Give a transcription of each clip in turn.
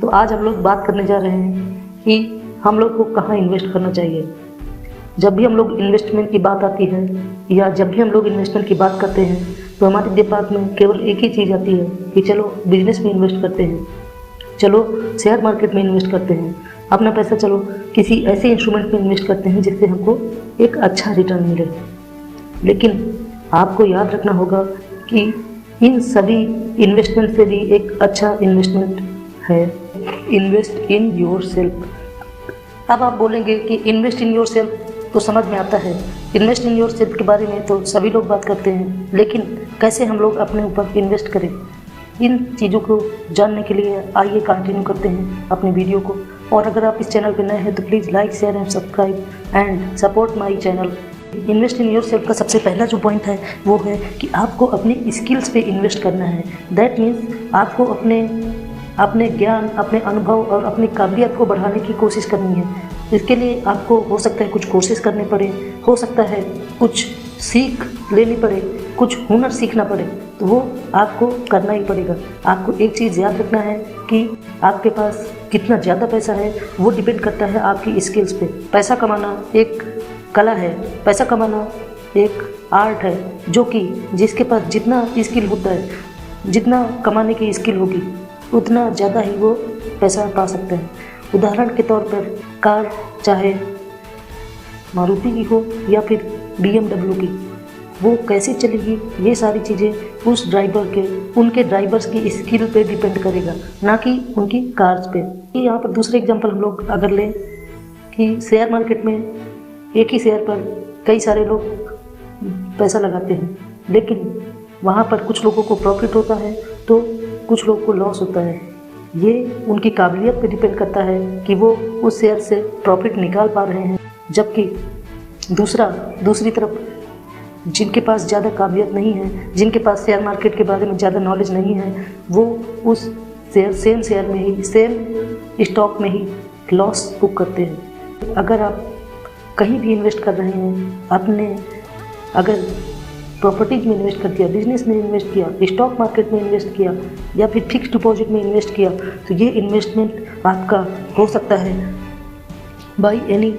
तो आज हम लोग बात करने जा रहे हैं कि हम लोग को कहाँ इन्वेस्ट करना चाहिए। जब भी हम लोग इन्वेस्टमेंट की बात आती है या जब भी हम लोग इन्वेस्टमेंट की बात करते हैं तो हमारे दिमाग में केवल एक ही चीज़ आती है कि चलो बिजनेस में इन्वेस्ट करते हैं, चलो शेयर मार्केट में इन्वेस्ट करते हैं, अपना पैसा चलो किसी ऐसे इंस्ट्रूमेंट में इन्वेस्ट करते हैं जिससे हमको एक अच्छा रिटर्न मिले। लेकिन आपको याद रखना होगा कि इन सभी इन्वेस्टमेंट से भी एक अच्छा इन्वेस्टमेंट है इन्वेस्ट इन योर सेल्फ। अब आप बोलेंगे कि इन्वेस्ट इन योर सेल्फ तो समझ में आता है, इन्वेस्ट इन योर सेल्फ के बारे में तो सभी लोग बात करते हैं, लेकिन कैसे हम लोग अपने ऊपर इन्वेस्ट करें, इन चीज़ों को जानने के लिए आइए कंटिन्यू करते हैं अपनी वीडियो को। और अगर आप इस चैनल पर नए हैं तो please like share and subscribe and support my channel. Invest in your self का सबसे पहला जो पॉइंट है वो है कि आपको अपनी स्किल्स पे इन्वेस्ट करना है। दैट मीन्स आपको अपने ज्ञान, अपने अनुभव और अपनी काबिलियत को बढ़ाने की कोशिश करनी है। इसके लिए आपको हो सकता है कुछ कोर्सेज करने पड़े, हो सकता है कुछ सीख लेनी पड़े, कुछ हुनर सीखना पड़े, तो वो आपको करना ही पड़ेगा। आपको एक चीज़ याद रखना है कि आपके पास कितना ज़्यादा पैसा है वो डिपेंड करता है आपकी स्किल्स पे। पैसा कमाना एक कला है, पैसा कमाना एक आर्ट है, जो कि जिसके पास जितना स्किल होता है, जितना कमाने की स्किल होगी उतना ज़्यादा ही वो पैसा पा सकते हैं। उदाहरण के तौर पर कार चाहे मारुति की हो या फिर BMW की, वो कैसे चलेगी ये सारी चीज़ें उस ड्राइवर के, उनके ड्राइवर्स की स्किल पे डिपेंड करेगा, ना कि उनकी कार्स पे। यहाँ पर दूसरे एग्जांपल हम लोग अगर लें कि शेयर मार्केट में एक ही शेयर पर कई सारे लोग पैसा लगाते हैं, लेकिन वहाँ पर कुछ लोगों को प्रॉफिट होता है तो कुछ लोगों को लॉस होता है। ये उनकी काबिलियत पे डिपेंड करता है कि वो उस शेयर से प्रॉफिट निकाल पा रहे हैं, जबकि दूसरी तरफ जिनके पास ज़्यादा काबिलियत नहीं है, जिनके पास शेयर मार्केट के बारे में ज़्यादा नॉलेज नहीं है, वो उस सेम शेयर में ही, सेम स्टॉक में ही लॉस बुक करते हैं। अगर आप कहीं भी इन्वेस्ट कर रहे हैं, अगर प्रॉपर्टीज में इन्वेस्ट कर दिया, बिजनेस में इन्वेस्ट किया, स्टॉक मार्केट में इन्वेस्ट किया या फिर फिक्स्ड डिपॉजिट में इन्वेस्ट किया, तो ये इन्वेस्टमेंट आपका हो सकता है बाई एनी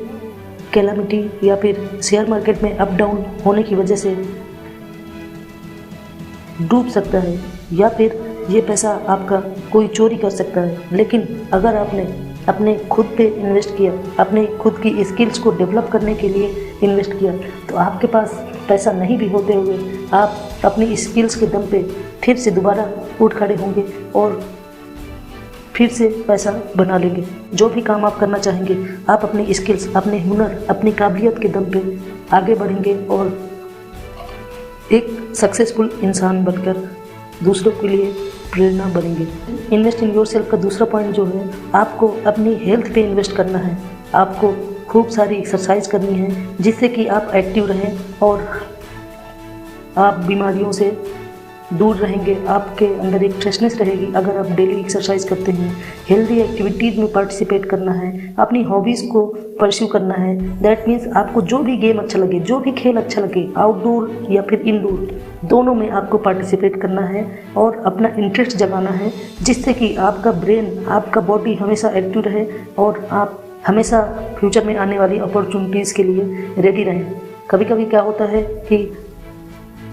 कैलामिटी या फिर शेयर मार्केट में अप डाउन होने की वजह से डूब सकता है, या फिर ये पैसा आपका कोई चोरी कर सकता है। लेकिन अगर आपने अपने खुद पे इन्वेस्ट किया, अपने खुद की स्किल्स को डेवलप करने के लिए इन्वेस्ट किया, तो आपके पास पैसा नहीं भी होते हुए आप अपनी स्किल्स के दम पे फिर से दोबारा उठ खड़े होंगे और फिर से पैसा बना लेंगे। जो भी काम आप करना चाहेंगे, आप अपनी स्किल्स, अपने हुनर, अपनी काबिलियत के दम पे आगे बढ़ेंगे और एक सक्सेसफुल इंसान बनकर दूसरों के लिए प्रेरणा बनेंगे। इन्वेस्ट इन योर सेल्फ का दूसरा पॉइंट जो है, आपको अपनी हेल्थ पे इन्वेस्ट करना है। आपको खूब सारी एक्सरसाइज करनी है जिससे कि आप एक्टिव रहें और आप बीमारियों से दूर रहेंगे। आपके अंदर एक फ्रेशनेस रहेगी अगर आप डेली एक्सरसाइज करते हैं। हेल्दी एक्टिविटीज़ में पार्टिसिपेट करना है, अपनी हॉबीज़ को परस्यू करना है। दैट मीन्स आपको जो भी गेम अच्छा लगे, जो भी खेल अच्छा लगे, आउटडोर या फिर इनडोर, दोनों में आपको पार्टिसिपेट करना है और अपना इंटरेस्ट जगाना है, जिससे कि आपका ब्रेन, आपका बॉडी हमेशा एक्टिव रहे और आप हमेशा फ्यूचर में आने वाली अपॉर्चुनिटीज़ के लिए रेडी रहें। कभी कभी क्या होता है कि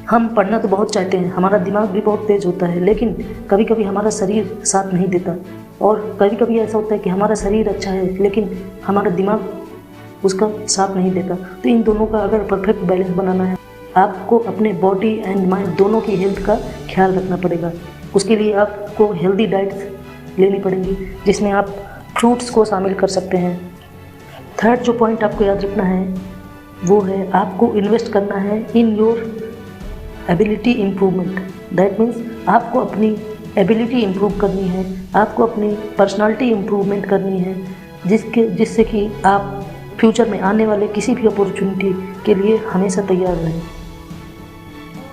हम पढ़ना तो बहुत चाहते हैं, हमारा दिमाग भी बहुत तेज़ होता है, लेकिन कभी कभी हमारा शरीर साथ नहीं देता, और कभी कभी ऐसा होता है कि हमारा शरीर अच्छा है लेकिन हमारा दिमाग उसका साथ नहीं देता। तो इन दोनों का अगर परफेक्ट बैलेंस बनाना है, आपको अपने बॉडी एंड माइंड दोनों की हेल्थ का ख्याल रखना पड़ेगा। उसके लिए आपको हेल्दी डाइट्स लेनी पड़ेंगी जिसमें आप फ्रूट्स को शामिल कर सकते हैं। थर्ड जो पॉइंट आपको याद रखना है वो है, आपको इन्वेस्ट करना है in your ability improvement. That means आपको अपनी एबिलिटी इम्प्रूव करनी है, आपको अपनी पर्सनालिटी इम्प्रूवमेंट करनी है, जिससे कि आप फ्यूचर में आने वाले किसी भी अपॉर्चुनिटी के लिए हमेशा तैयार रहें।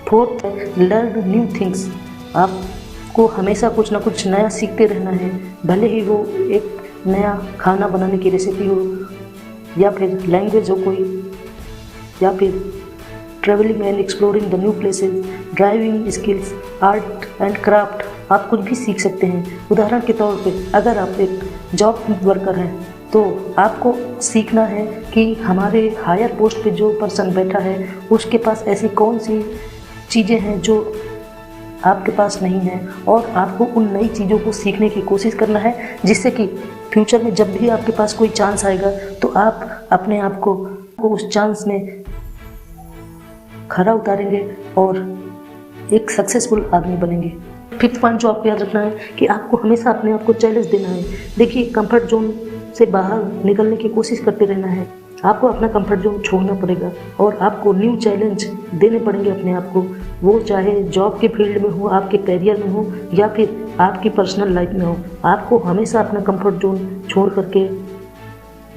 फोर्थ है, लर्न न्यू थिंग्स। आपको हमेशा कुछ ना कुछ नया सीखते रहना है, भले ही वो एक नया खाना बनाने की रेसिपी हो या फिर लैंग्वेज हो कोई, या फिर travelling and exploring the new places, driving skills, art and craft, आप कुछ भी सीख सकते हैं। उदाहरण के तौर पे अगर आप एक जॉब वर्कर हैं तो आपको सीखना है कि हमारे हायर पोस्ट पे जो पर्सन बैठा है उसके पास ऐसी कौन सी चीज़ें हैं जो आपके पास नहीं है, और आपको उन नई चीज़ों को सीखने की कोशिश करना है, जिससे कि फ्यूचर में जब भी आपके पास कोई चांस आएगा तो आप अपने आप को उस चांस में खरा उतारेंगे और एक सक्सेसफुल आदमी बनेंगे। फिफ्थ पॉइंट जो आपको याद रखना है कि आपको हमेशा अपने आप को चैलेंज देना है। देखिए, कंफर्ट जोन से बाहर निकलने की कोशिश करते रहना है। आपको अपना कंफर्ट जोन छोड़ना पड़ेगा और आपको न्यू चैलेंज देने पड़ेंगे अपने आप को, वो चाहे जॉब के फील्ड में हो, आपके करियर में हो या फिर आपकी पर्सनल लाइफ में हो। आपको हमेशा अपना कंफर्ट जोन छोड़ करके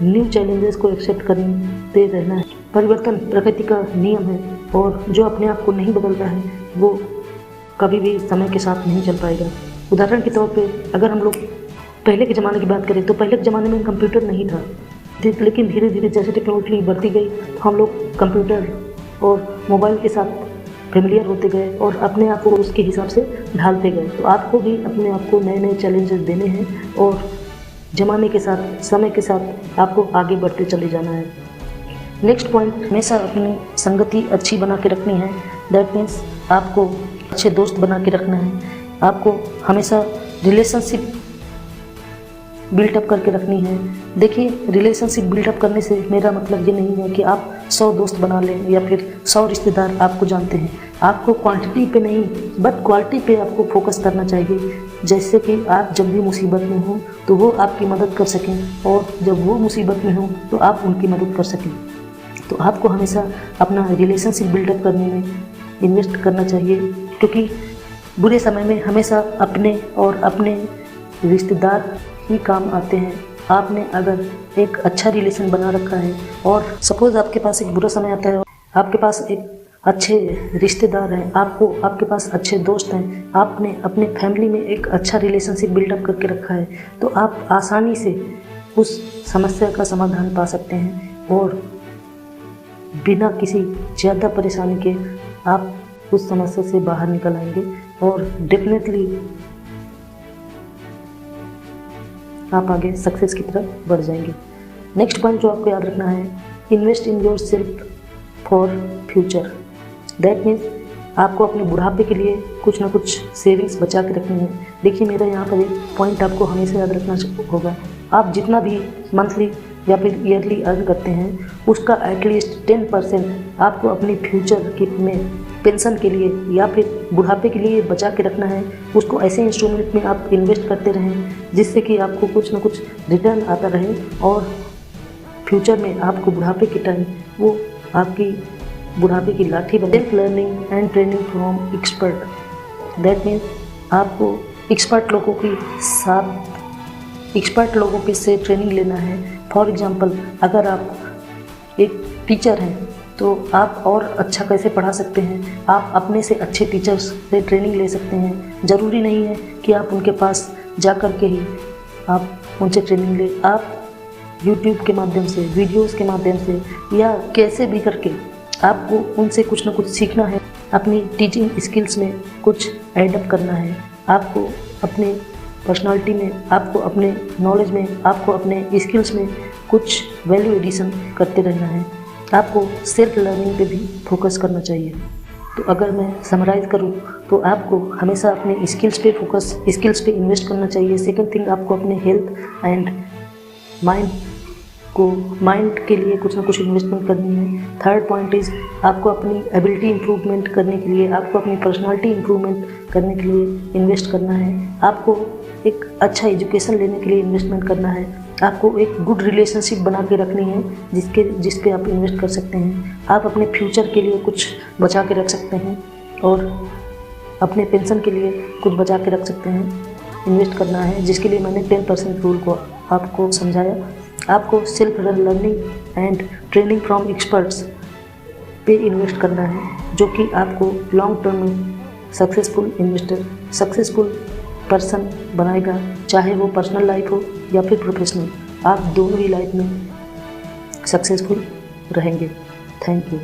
न्यू चैलेंजेस को एक्सेप्ट करते रहना है। परिवर्तन प्रकृति का नियम है और जो अपने आप को नहीं बदलता है वो कभी भी समय के साथ नहीं चल पाएगा। उदाहरण के तौर पे अगर हम लोग पहले के ज़माने की बात करें तो पहले के ज़माने में कंप्यूटर नहीं था, लेकिन धीरे धीरे जैसे टेक्नोलॉजी बढ़ती गई तो हम लोग कंप्यूटर और मोबाइल के साथ फेमिलियर होते गए और अपने आप को उसके हिसाब से ढालते गए। तो आपको भी अपने आप को नए नए चैलेंजेस देने हैं और ज़माने के साथ, समय के साथ आपको आगे बढ़ते चले जाना है। नेक्स्ट पॉइंट, हमेशा अपनी संगति अच्छी बना के रखनी है। दैट मीन्स आपको अच्छे दोस्त बना के रखना है। आपको हमेशा रिलेशनशिप बिल्टअप करके रखनी है। देखिए, रिलेशनशिप बिल्टअप करने से मेरा मतलब ये नहीं है कि आप 100 दोस्त बना लें या फिर 100 रिश्तेदार आपको जानते हैं। आपको क्वांटिटी पे नहीं बट क्वालिटी पे आपको फोकस करना चाहिए, जैसे कि आप जब भी मुसीबत में हो तो वो आपकी मदद कर सकें और जब वो मुसीबत में हो तो आप उनकी मदद कर सकें। तो आपको हमेशा अपना रिलेशनशिप बिल्डअप करने में इन्वेस्ट करना चाहिए, क्योंकि बुरे समय में हमेशा अपने और अपने रिश्तेदार ही काम आते हैं। आपने अगर एक अच्छा रिलेशन बना रखा है और सपोज़ आपके पास एक बुरा समय आता है, आपके पास एक अच्छे रिश्तेदार हैं, आपके पास अच्छे दोस्त हैं, आपने अपने फैमिली में एक अच्छा रिलेशनशिप बिल्डअप करके रखा है, तो आप आसानी से उस समस्या का समाधान पा सकते हैं और बिना किसी ज़्यादा परेशानी के आप उस समस्या से बाहर निकल आएंगे और डेफिनेटली आप आगे सक्सेस की तरफ बढ़ जाएंगे। नेक्स्ट पॉइंट जो आपको याद रखना है, invest in your self for future. That means आपको अपने बुढ़ापे के लिए कुछ ना कुछ सेविंग्स बचा के रखनी है। देखिए, मेरा यहाँ पर एक पॉइंट आपको हमेशा याद रखना होगा, आप जितना भी मंथली या फिर ईयरली अर्न करते हैं उसका एटलीस्ट 10% आपको अपनी फ्यूचर के में पेंशन के लिए या फिर बुढ़ापे के लिए बचा के रखना है। उसको ऐसे इंस्ट्रूमेंट में आप इन्वेस्ट करते रहें जिससे कि आपको कुछ ना कुछ रिटर्न आता रहे और फ्यूचर में आपको बुढ़ापे के टाइम वो आपकी बुढ़ापे की लाठी बने। Self learning and training from expert. That means आपको एक्सपर्ट लोगों पे से ट्रेनिंग लेना है। फॉर एग्जांपल, अगर आप एक टीचर हैं तो आप और अच्छा कैसे पढ़ा सकते हैं, आप अपने से अच्छे टीचर्स से ट्रेनिंग ले सकते हैं। ज़रूरी नहीं है कि आप उनके पास जा कर के ही आप उनसे ट्रेनिंग लें। आप यूट्यूब के माध्यम से, वीडियोस के माध्यम से या कैसे भी करके आपको उनसे कुछ ना कुछ सीखना है। अपनी टीचिंग स्किल्स में कुछ एडअप करना है। आपको अपने पर्सनालिटी में, आपको अपने नॉलेज में, आपको अपने स्किल्स में कुछ वैल्यू एडिशन करते रहना है। आपको सेल्फ लर्निंग पे भी फोकस करना चाहिए। तो अगर मैं समराइज़ करूँ तो आपको हमेशा अपने स्किल्स पे इन्वेस्ट करना चाहिए। सेकंड थिंग, आपको अपने हेल्थ एंड माइंड के लिए कुछ ना कुछ इन्वेस्टमेंट करनी है। थर्ड पॉइंट इज़, आपको अपनी एबिलिटी इम्प्रूवमेंट करने के लिए, आपको अपनी पर्सनालिटी इम्प्रूवमेंट करने के लिए इन्वेस्ट करना है। आपको एक अच्छा एजुकेशन लेने के लिए इन्वेस्टमेंट करना है। आपको एक गुड रिलेशनशिप बना के रखनी है जिस पे आप इन्वेस्ट कर सकते हैं। आप अपने फ्यूचर के लिए कुछ बचा के रख सकते हैं और अपने पेंशन के लिए कुछ बचा के रख सकते हैं। इन्वेस्ट करना है, जिसके लिए मैंने 10% रूल को आपको समझाया। आपको self learning and training from experts पे इन्वेस्ट करना है, जो कि आपको लॉन्ग टर्म में सक्सेसफुल पर्सन बनाएगा, चाहे वो पर्सनल लाइफ हो या फिर प्रोफेशनल। आप दोनों ही लाइफ में सक्सेसफुल रहेंगे। Thank you.